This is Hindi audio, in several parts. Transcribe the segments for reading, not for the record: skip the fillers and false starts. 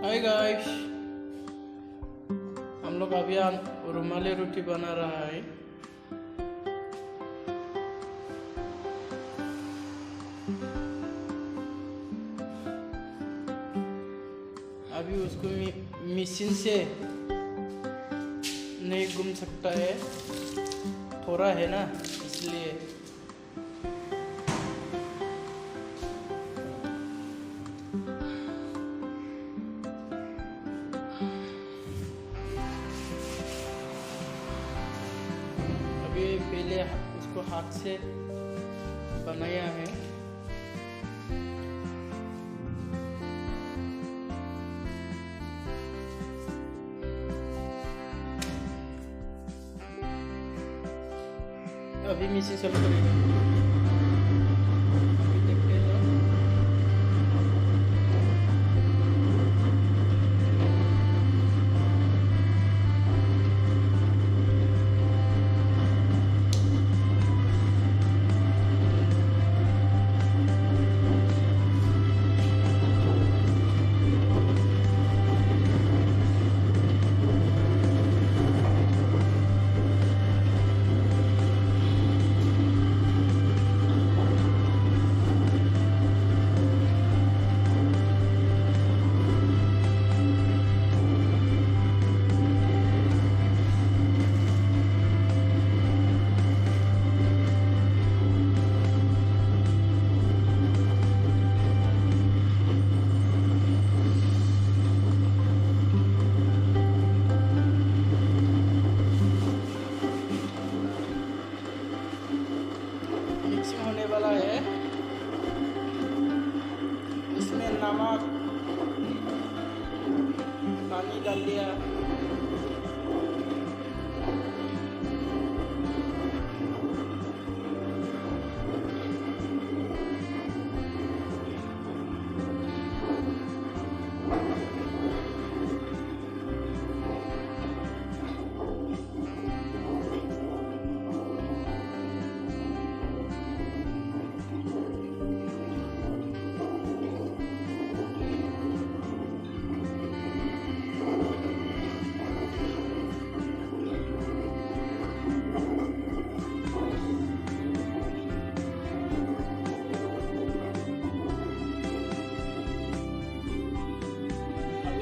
हाय गाइस, हम लोग अभी रुमाली रोटी बना रहा है। अभी उसको मशीन से नहीं घूम सकता है, थोड़ा है ना, इसलिए। अभी पहले उसको हाथ से बनाया है। अभी मशीन चालू करेंगे। अभी देखते हैं। मिक्सिंग होने वाला है। इसमें नमक, पानी डाल दिया।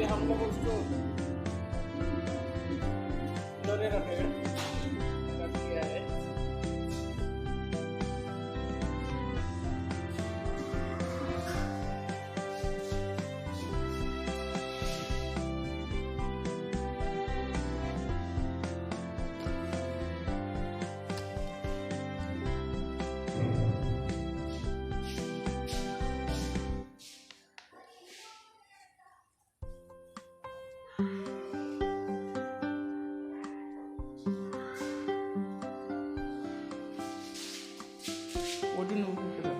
हम लोग उसको डरे रख दिया है। Odin kira.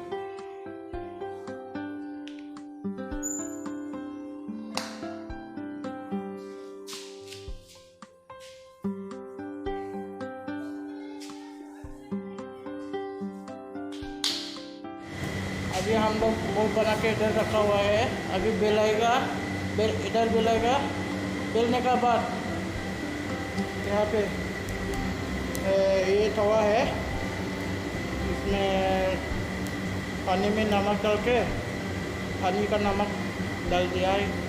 अभी हम लोग बोल बना के इधर रखा हुआ है। अभी बेलाएगा, इधर बेलाएगा। बेलने का बाद यहाँ पे ये तवा है, इसमें पानी में नमक डाल के, पानी का नमक डाल दिया है।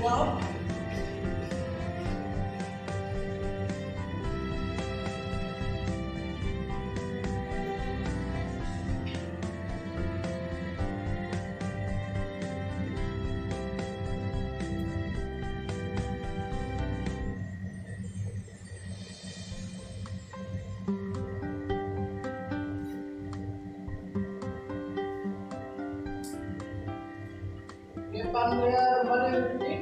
Well, बन गया रुमाली रोटी।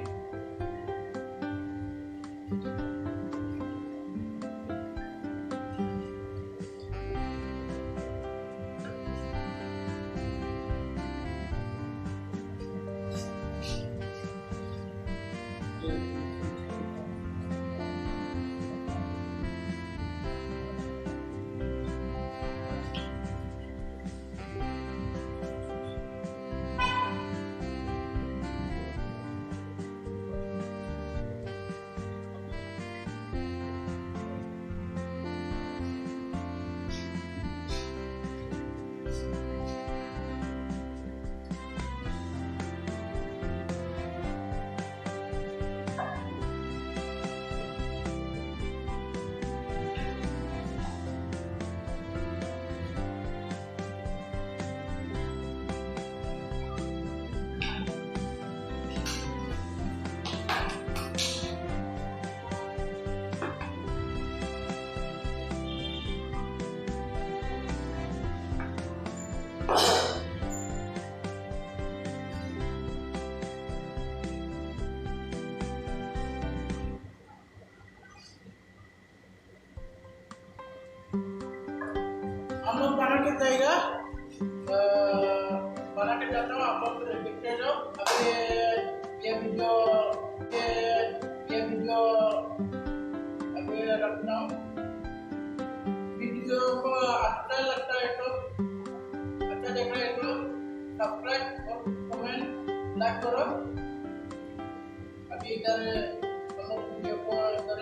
हम लोग बना के जाएगा, बना के जाता हूँ, आप लोग देखते जाओ। अभी ये वीडियो अभी रखता हूँ। वीडियो को अच्छा लगता है तो, अच्छा देख रहे हैं तो सब्सक्राइब और कमेंट लाइक करो। अभी इधर वीडियो को इधर